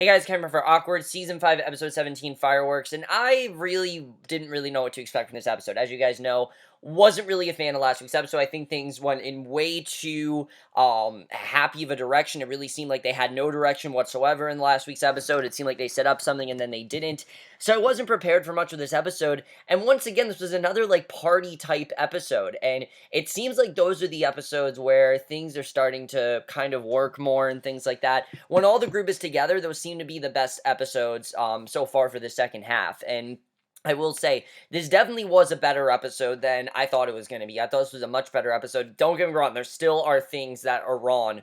Hey guys, Cameron for Awkward, Season 5, Episode 17, Fireworks, and I really didn't really know what to expect from this episode. As you guys know, wasn't really a fan of last week's episode. I think things went in way too happy of a direction. It really seemed like they had no direction whatsoever in last week's episode. It seemed like they set up something and then they didn't. So I wasn't prepared for much of this episode. And once again, this was another like party type episode. And it seems like those are the episodes where things are starting to kind of work more and things like that. When all the group is together, those seem to be the best episodes so far for the second half. And I will say, this definitely was a better episode than I thought it was going to be. I thought this was a much better episode. Don't get me wrong, there still are things that are wrong.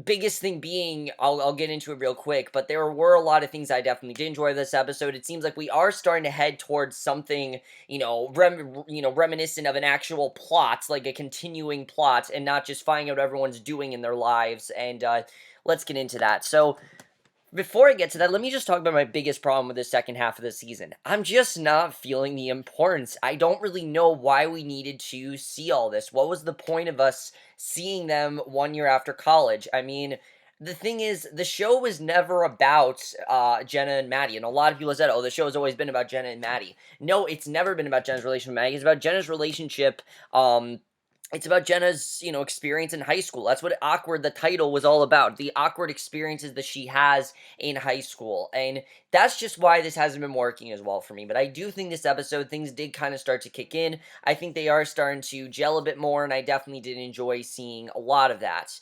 Biggest thing being, I'll get into it real quick, but there were a lot of things I definitely did enjoy this episode. It seems like we are starting to head towards something, reminiscent of an actual plot, like a continuing plot, and not just finding out what everyone's doing in their lives. And let's get into that. So, before I get to that, let me just talk about my biggest problem with the second half of the season. I'm just not feeling the importance. I don't really know why we needed to see all this. What was the point of us seeing them 1 year after college? I mean, the thing is, the show was never about Jenna and Maddie, and a lot of people said, "Oh, the show has always been about Jenna and Maddie." No, it's never been about Jenna's relationship with Maddie. It's about Jenna's relationship. It's about Jenna's, experience in high school. That's what Awkward, the title, was all about. The awkward experiences that she has in high school. And that's just why this hasn't been working as well for me. But I do think this episode, things did kind of start to kick in. I think they are starting to gel a bit more, and I definitely did enjoy seeing a lot of that.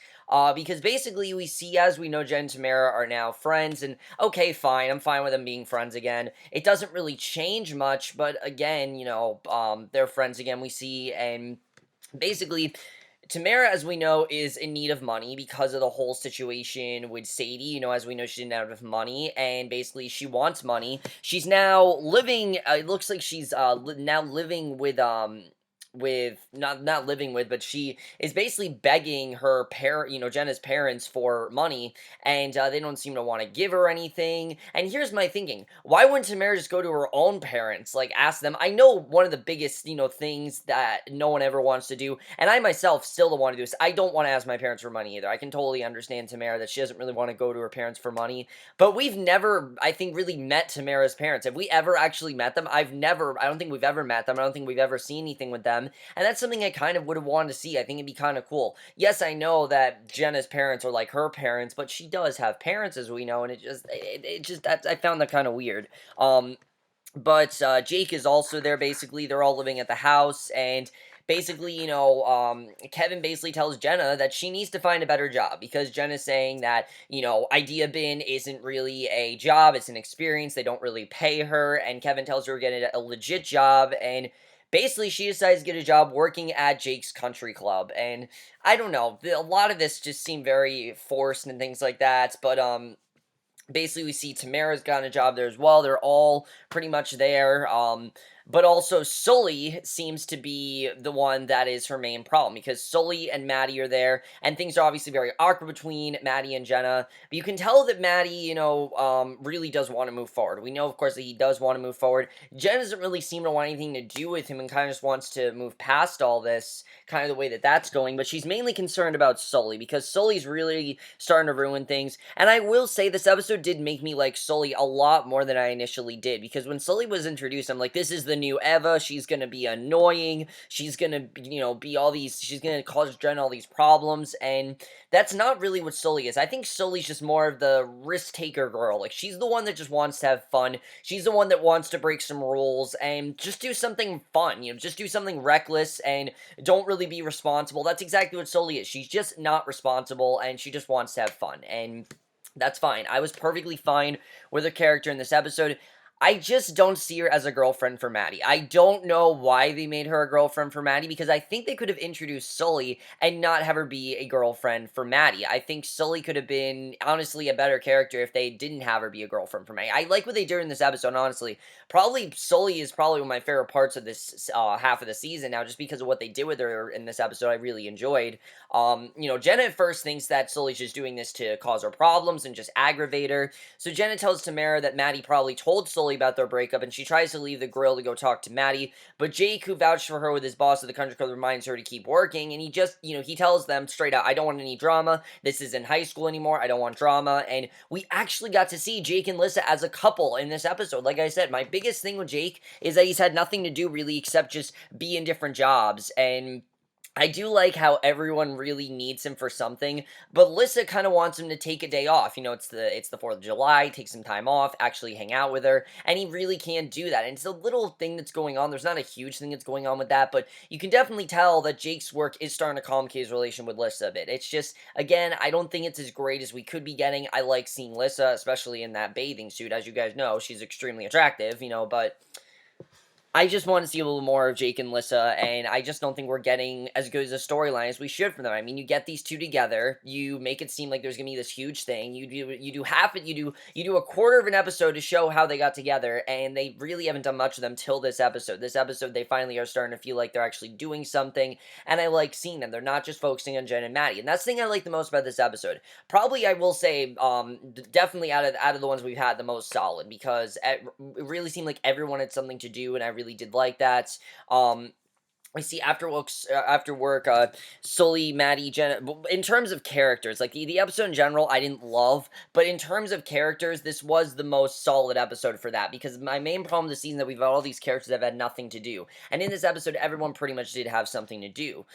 Because basically we see, as we know, Jen and Tamara are now friends, and okay, fine, I'm fine with them being friends again. It doesn't really change much, but again, they're friends again, we see, and basically, Tamara, as we know, is in need of money because of the whole situation with Sadie. As we know, she didn't have enough money, and basically, she wants money. She's now living. It looks like she's now living with not living with, but she is basically begging her Jenna's parents for money, and they don't seem to want to give her anything. And here's my thinking: why wouldn't Tamara just go to her own parents, like ask them? I know one of the biggest things that no one ever wants to do, and I myself still don't want to do this. I don't want to ask my parents for money either. I can totally understand Tamara that she doesn't really want to go to her parents for money, but we've never, I think, really met Tamara's parents. Have we ever actually met them? I don't think we've ever met them. I don't think we've ever seen anything with them. And that's something I kind of would have wanted to see. I think it'd be kind of cool. Yes, I know that Jenna's parents are like her parents, but she does have parents, as we know, and I found that kind of weird. But Jake is also there, basically. They're all living at the house, and basically, Kevin basically tells Jenna that she needs to find a better job, because Jenna's saying that, Idea Bin isn't really a job, it's an experience, they don't really pay her, and Kevin tells her to get a legit job, and basically, she decides to get a job working at Jake's country club, and I don't know, a lot of this just seemed very forced and things like that, but, basically, we see Tamara's gotten a job there as well. They're all pretty much there. But also Sully seems to be the one that is her main problem, because Sully and Maddie are there, and things are obviously very awkward between Maddie and Jenna. But you can tell that Maddie, really does want to move forward. We know, of course, that he does want to move forward. Jenna doesn't really seem to want anything to do with him and kind of just wants to move past all this, kind of the way that that's going. But she's mainly concerned about Sully, because Sully's really starting to ruin things. And I will say, this episode did make me like Sully a lot more than I initially did, because when Sully was introduced, I'm like, this is the new Eva. She's gonna be annoying. She's gonna, be all these. She's gonna cause Jen all these problems, and that's not really what Sully is. I think Sully's just more of the risk taker girl. Like, she's the one that just wants to have fun. She's the one that wants to break some rules and just do something fun. Just do something reckless and don't really be responsible. That's exactly what Sully is. She's just not responsible, and she just wants to have fun, and that's fine. I was perfectly fine with her character in this episode. I just don't see her as a girlfriend for Maddie. I don't know why they made her a girlfriend for Maddie, because I think they could have introduced Sully and not have her be a girlfriend for Maddie. I think Sully could have been, honestly, a better character if they didn't have her be a girlfriend for Maddie. I like what they did in this episode, honestly. Probably Sully is probably one of my favorite parts of this half of the season now, just because of what they did with her in this episode. I really enjoyed. Jenna at first thinks that Sully's just doing this to cause her problems and just aggravate her. So Jenna tells Tamara that Maddie probably told Sully Sully about their breakup, and she tries to leave the grill to go talk to Maddie, but Jake, who vouched for her with his boss at the country club, reminds her to keep working, and he just, he tells them straight out, I don't want any drama, this isn't high school anymore, I don't want drama, and we actually got to see Jake and Lissa as a couple in this episode. Like I said, my biggest thing with Jake is that he's had nothing to do really except just be in different jobs, and I do like how everyone really needs him for something, but Lissa kind of wants him to take a day off. It's the 4th of July, take some time off, actually hang out with her, and he really can't do that. And it's a little thing that's going on. There's not a huge thing that's going on with that, but you can definitely tell that Jake's work is starting to complicate his relation with Lissa a bit. It's just, again, I don't think it's as great as we could be getting. I like seeing Lissa, especially in that bathing suit. As you guys know, she's extremely attractive, but I just want to see a little more of Jake and Lissa, and I just don't think we're getting as good as a storyline as we should from them. I mean, you get these two together, you make it seem like there's gonna be this huge thing. You do half it, you do a quarter of an episode to show how they got together, and they really haven't done much of them till this episode. This episode, they finally are starting to feel like they're actually doing something, and I like seeing them. They're not just focusing on Jen and Maddie, and that's the thing I like the most about this episode. Probably, I will say, definitely out of the ones we've had, the most solid, because it really seemed like everyone had something to do, and I really did like that. I see after work, Sully, Maddie, Jenna. In terms of characters, like the episode in general, I didn't love, but in terms of characters, this was the most solid episode for that. Because my main problem this season that we've got all these characters that have had nothing to do, and in this episode, everyone pretty much did have something to do.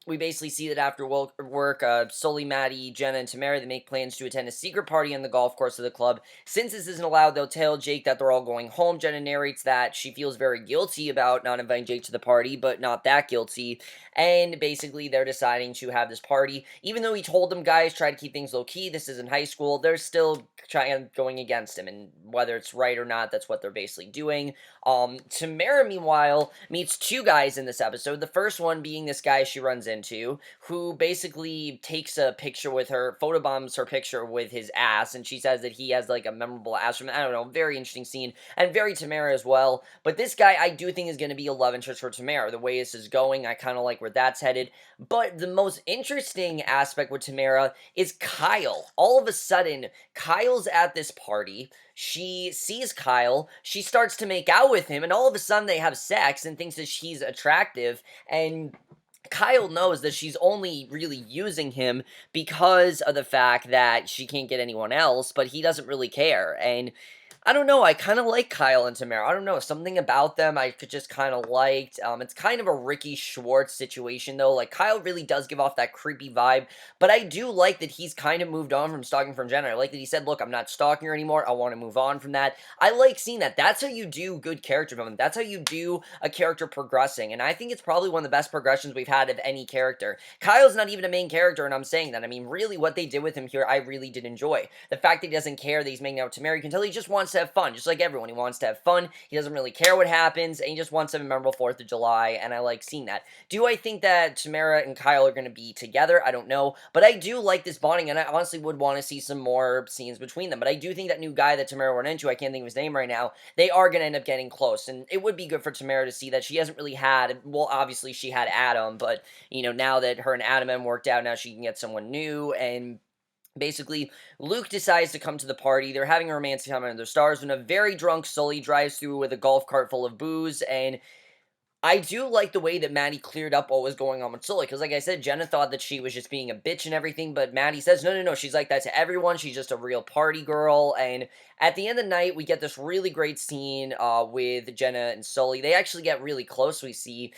We basically see that after work, Sully, Maddie, Jenna, and Tamara, they make plans to attend a secret party on the golf course of the club. Since this isn't allowed, they'll tell Jake that they're all going home. Jenna narrates that she feels very guilty about not inviting Jake to the party, but not that guilty. And basically, they're deciding to have this party. Even though he told them, guys, try to keep things low key, this isn't high school, they're still going against him. And whether it's right or not, that's what they're basically doing. Tamara, meanwhile, meets two guys in this episode. The first one being this guy she runs into, who basically takes a picture with her, photobombs her picture with his ass, and she says that he has like a memorable ass from, I don't know, very interesting scene, and very Tamara as well. But this guy, I do think is going to be a love interest for Tamara. The way this is going, I kind of like where that's headed. But the most interesting aspect with Tamara is Kyle. All of a sudden, Kyle's at this party. She sees Kyle, she starts to make out with him, and all of a sudden they have sex and thinks that she's attractive, and Kyle knows that she's only really using him because of the fact that she can't get anyone else, but he doesn't really care, and I don't know, I kind of like Kyle and Tamara. I don't know, something about them I could just kind of liked. It's kind of a Ricky Schwartz situation, though. Like, Kyle really does give off that creepy vibe, but I do like that he's kind of moved on from stalking from Jenna. I like that he said, look, I'm not stalking her anymore. I want to move on from that. I like seeing that. That's how you do good character development. That's how you do a character progressing, and I think it's probably one of the best progressions we've had of any character. Kyle's not even a main character, and I'm saying that. I mean, really, what they did with him here, I really did enjoy. The fact that he doesn't care that he's making out with Tamara, you can tell he just wants to have fun, just like everyone. He wants to have fun. He doesn't really care what happens, and he just wants to have a memorable 4th of July, and I like seeing that. Do I think that Tamara and Kyle are going to be together? I don't know, but I do like this bonding, and I honestly would want to see some more scenes between them, but I do think that new guy that Tamara ran into, I can't think of his name right now, they are going to end up getting close, and it would be good for Tamara to see that she hasn't really had, well, obviously she had Adam, but, now that her and Adam have worked out, now she can get someone new, and basically, Luke decides to come to the party. They're having a romantic time under the stars when a very drunk Sully drives through with a golf cart full of booze, and I do like the way that Maddie cleared up what was going on with Sully, because like I said, Jenna thought that she was just being a bitch and everything, but Maddie says, no, no, no, she's like that to everyone, she's just a real party girl, and at the end of the night, we get this really great scene with Jenna and Sully. They actually get really close, we see.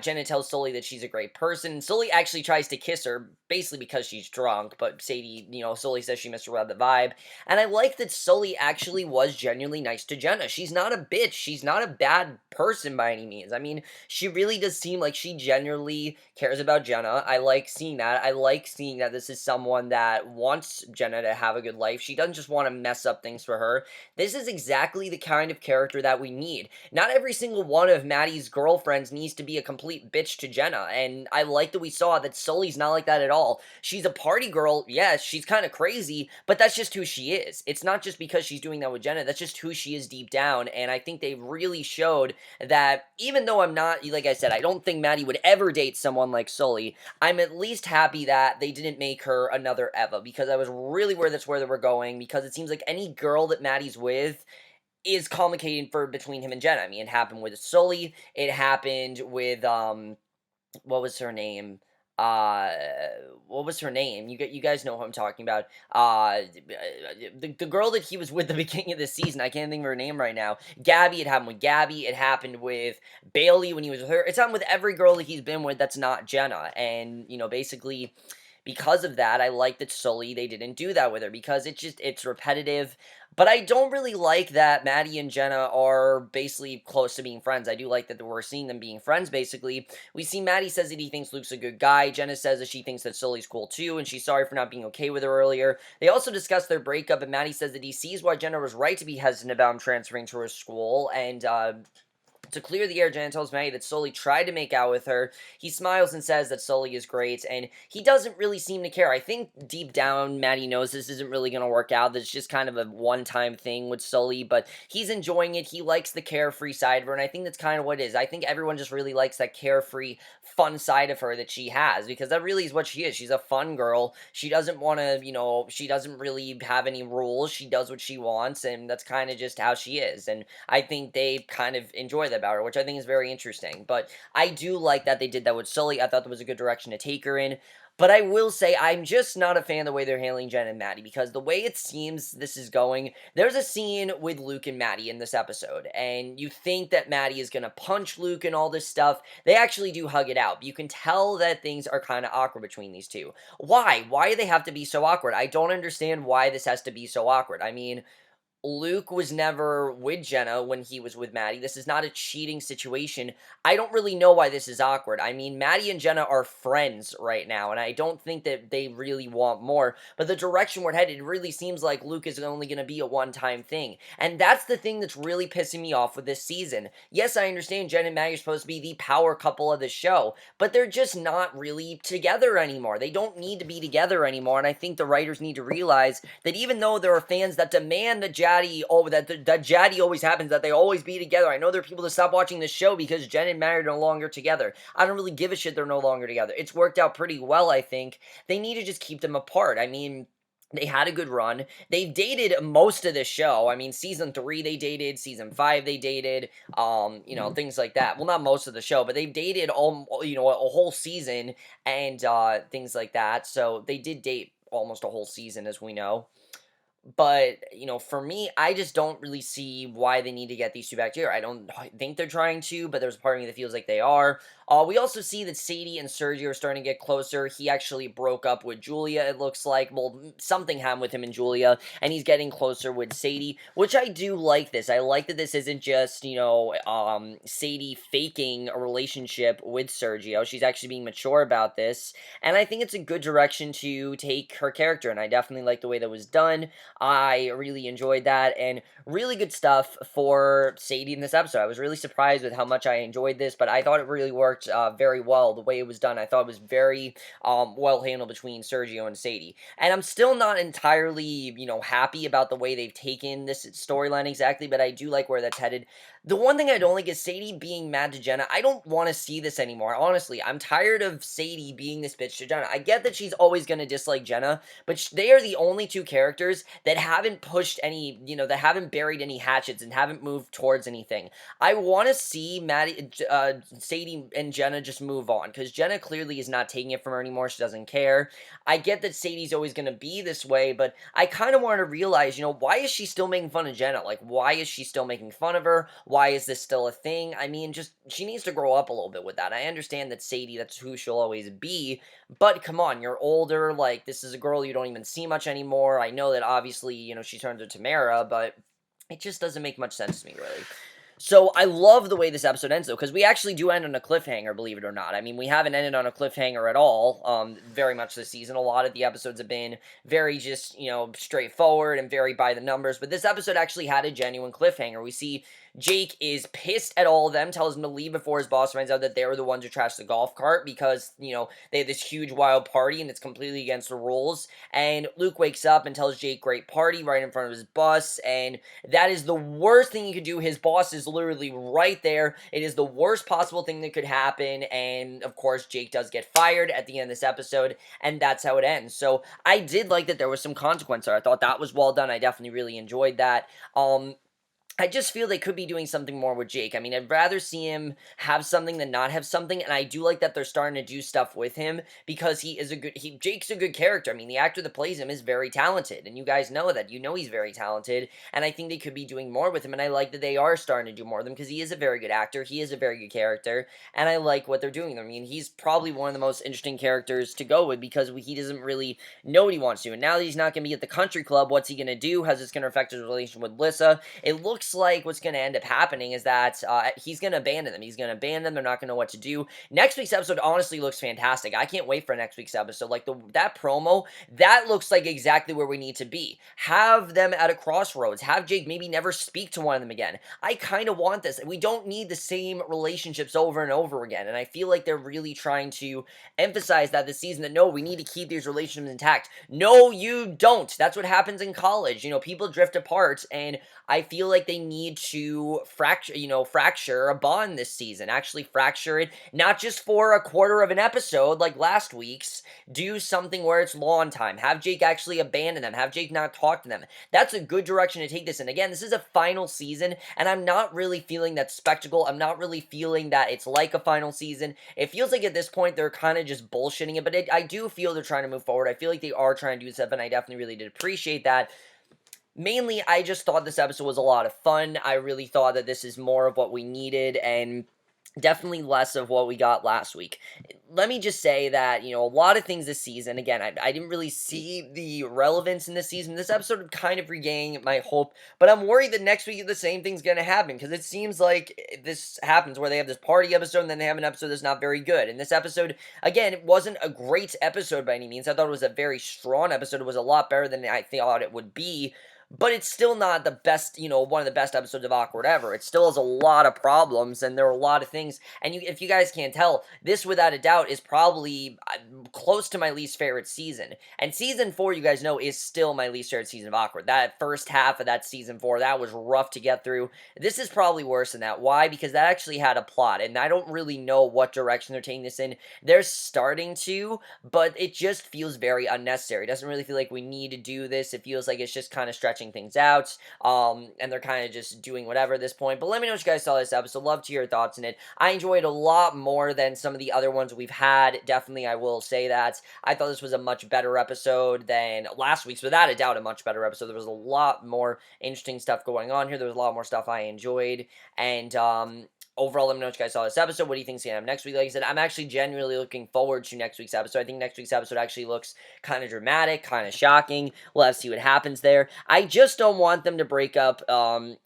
Jenna tells Sully that she's a great person. Sully actually tries to kiss her, basically because she's drunk, but Sadie, Sully says she misread the vibe, and I like that Sully actually was genuinely nice to Jenna. She's not a bitch, she's not a bad person by any means. I mean, she really does seem like she genuinely cares about Jenna. I like seeing that. I like seeing that this is someone that wants Jenna to have a good life. She doesn't just want to mess up things for her. This is exactly the kind of character that we need. Not every single one of Maddie's girlfriends needs to be a complete bitch to Jenna, and I like that we saw that Sully's not like that at all. She's a party girl, yes, she's kind of crazy, but that's just who she is. It's not just because she's doing that with Jenna, that's just who she is deep down, and I think they really showed that even though I'm not, like I said, I don't think Maddie would ever date someone like Sully, I'm at least happy that they didn't make her another Eva, because I was really worried that's where they were going, because it seems like any girl that Maddie's with, is complicated for between him and Jenna. I mean, it happened with Sully. It happened with what was her name? Uh, what was her name? You guys know who I'm talking about. The girl that he was with the beginning of the season. I can't think of her name right now. Gabby. It happened with Gabby. It happened with Bailey when he was with her. It's happened with every girl that he's been with that's not Jenna. And basically, because of that, I like that Sully they didn't do that with her because it's repetitive. But I don't really like that Maddie and Jenna are basically close to being friends. I do like that we're seeing them being friends, basically. We see Maddie says that he thinks Luke's a good guy. Jenna says that she thinks that Sully's cool too, and she's sorry for not being okay with her earlier. They also discuss their breakup, and Maddie says that he sees why Jenna was right to be hesitant about him transferring to her school, and to clear the air, Jenna tells Maddie that Sully tried to make out with her. He smiles and says that Sully is great, and he doesn't really seem to care. I think deep down, Maddie knows this isn't really going to work out. This is just kind of a one-time thing with Sully, but he's enjoying it. He likes the carefree side of her, and I think that's kind of what it is. I think everyone just really likes that carefree, fun side of her that she has, because that really is what she is. She's a fun girl. She doesn't want to, she doesn't really have any rules. She does what she wants, and that's kind of just how she is, and I think they kind of enjoy that about her, which I think is very interesting. But I do like that they did that with Sully. I thought that was a good direction to take her in. But I will say, I'm just not a fan of the way they're handling Jen and Maddie, because the way it seems this is going, there's a scene with Luke and Maddie in this episode, and you think that Maddie is going to punch Luke and all this stuff. They actually do hug it out, but you can tell that things are kind of awkward between these two. Why? Why do they have to be so awkward? I don't understand why this has to be so awkward. I mean, Luke was never with Jenna when he was with Maddie. This is not a cheating situation. I don't really know why this is awkward. I mean, Maddie and Jenna are friends right now, and I don't think that they really want more. But the direction we're headed, it really seems like Luke is only going to be a one-time thing. And that's the thing that's really pissing me off with this season. Yes, I understand Jen and Maddie are supposed to be the power couple of the show, but they're just not really together anymore. They don't need to be together anymore, and I think the writers need to realize that even though there are fans that demand that Jaddy always happens, that they always be together. I know there are people that stop watching this show because Jen and Maddie are no longer together. I don't really give a shit they're no longer together. It's worked out pretty well, I think. They need to just keep them apart. I mean, they had a good run. They've dated most of the show. I mean, season 3 they dated, season 5 they dated, things like that. Well, not most of the show, but they've dated a whole season and things like that. So they did date almost a whole season, as we know. But, for me, I just don't really see why they need to get these two back together. I don't think they're trying to, but there's a part of me that feels like they are. We also see that Sadie and Sergio are starting to get closer. He actually broke up with Julia, it looks like. Well, something happened with him and Julia, and he's getting closer with Sadie, which I do like this. I like that this isn't just, Sadie faking a relationship with Sergio. She's actually being mature about this, and I think it's a good direction to take her character, and I definitely like the way that was done. I really enjoyed that, and really good stuff for Sadie in this episode. I was really surprised with how much I enjoyed this, but I thought it really worked very well. The way it was done, I thought it was very well handled between Sergio and Sadie. And I'm still not entirely, happy about the way they've taken this storyline exactly, but I do like where that's headed. The one thing I don't like is Sadie being mad to Jenna. I don't want to see this anymore. Honestly, I'm tired of Sadie being this bitch to Jenna. I get that she's always going to dislike Jenna, but they are the only two characters that haven't pushed any, that haven't buried any hatchets and haven't moved towards anything. I want to see Sadie and Jenna just move on, because Jenna clearly is not taking it from her anymore. She doesn't care. I get that Sadie's always going to be this way, but I kind of want to realize, why is she still making fun of Jenna? Like, why is she still making fun of her? Why is this still a thing? I mean, just, she needs to grow up a little bit with that. I understand that Sadie, that's who she'll always be, but come on, you're older. Like, this is a girl you don't even see much anymore. I know that obviously, she turned to Tamara, but it just doesn't make much sense to me, really. So I love the way this episode ends, though, because we actually do end on a cliffhanger, believe it or not. I mean, we haven't ended on a cliffhanger at all, very much this season. A lot of the episodes have been very just, straightforward and very by the numbers, but this episode actually had a genuine cliffhanger. We see Jake is pissed at all of them, tells him to leave before his boss finds out that they were the ones who trashed the golf cart because, they had this huge wild party and it's completely against the rules. And Luke wakes up and tells Jake, great party, right in front of his boss, and that is the worst thing you could do. His boss is literally right there. It is the worst possible thing that could happen, and of course, Jake does get fired at the end of this episode, and that's how it ends. So, I did like that there was some consequence there. I thought that was well done. I definitely really enjoyed that. I just feel they could be doing something more with Jake. I mean, I'd rather see him have something than not have something, and I do like that they're starting to do stuff with him because Jake's a good character. I mean, the actor that plays him is very talented, and you guys know that. You know he's very talented, and I think they could be doing more with him, and I like that they are starting to do more with him because he is a very good actor. He is a very good character, and I like what they're doing. I mean, he's probably one of the most interesting characters to go with because he doesn't really know what he wants to, and now that he's not going to be at the country club, what's he going to do? How's this going to affect his relationship with Lissa? It looks like what's going to end up happening is that he's going to abandon them. He's going to abandon them. They're not going to know what to do. Next week's episode honestly looks fantastic. I can't wait for next week's episode. Like that promo, that looks like exactly where we need to be. Have them at a crossroads. Have Jake maybe never speak to one of them again. I kind of want this. We don't need the same relationships over and over again. And I feel like they're really trying to emphasize that this season that no, we need to keep these relationships intact. No, you don't. That's what happens in college. You know, people drift apart, and I feel like they need to fracture a bond this season. Actually fracture it, not just for a quarter of an episode like last week's. Do something where it's long time. Have Jake actually abandon them. Have Jake not talk to them. That's a good direction to take this. And again, this is a final season, and I'm not really feeling that spectacle. I'm not really feeling that it's like a final season. It feels like at this point they're kind of just bullshitting it, but I do feel they're trying to move forward. I feel like they are trying to do stuff, and I definitely really did appreciate that. Mainly, I just thought this episode was a lot of fun. I really thought that this is more of what we needed, and definitely less of what we got last week. Let me just say that, a lot of things this season, again, I didn't really see the relevance in this season. This episode kind of regained my hope, but I'm worried that next week the same thing's going to happen, because it seems like this happens where they have this party episode and then they have an episode that's not very good. And this episode, again, it wasn't a great episode by any means. I thought it was a very strong episode. It was a lot better than I thought it would be. But it's still not the best, one of the best episodes of Awkward ever. It still has a lot of problems, and there are a lot of things. And if you guys can't tell, this without a doubt is probably close to my least favorite season. And season 4, you guys know, is still my least favorite season of Awkward. That first half of that season 4, that was rough to get through. This is probably worse than that. Why? Because that actually had a plot, and I don't really know what direction they're taking this in. They're starting to, but it just feels very unnecessary. It doesn't really feel like we need to do this. It feels like it's just kind of stretching things out, and they're kind of just doing whatever at this point. But let me know what you guys saw this episode. Love to hear your thoughts on it. I enjoyed a lot more than some of the other ones we've had. Definitely, I will say that. I thought this was a much better episode than last week's. Without a doubt, a much better episode. There was a lot more interesting stuff going on here. There was a lot more stuff I enjoyed, and overall, let me know what you guys saw this episode. What do you think's going to happen next week? Like I said, I'm actually genuinely looking forward to next week's episode. I think next week's episode actually looks kind of dramatic, kind of shocking. We'll have to see what happens there. I just don't want them to break up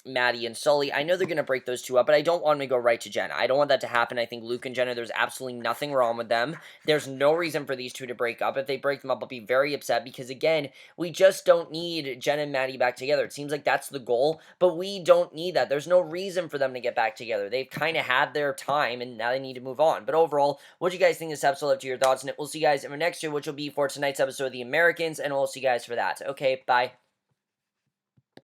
Maddie and Sully. I know they're going to break those two up, but I don't want them to go right to Jenna. I don't want that to happen. I think Luke and Jenna, there's absolutely nothing wrong with them. There's no reason for these two to break up. If they break them up, I'll be very upset because, again, we just don't need Jenna and Maddie back together. It seems like that's the goal, but we don't need that. There's no reason for them to get back together. They've kind of had their time, and now they need to move on. But overall, what do you guys think of this episode? Love to hear your thoughts on it. We'll see you guys in our next year, which will be for tonight's episode of The Americans, and we'll see you guys for that. Okay, bye.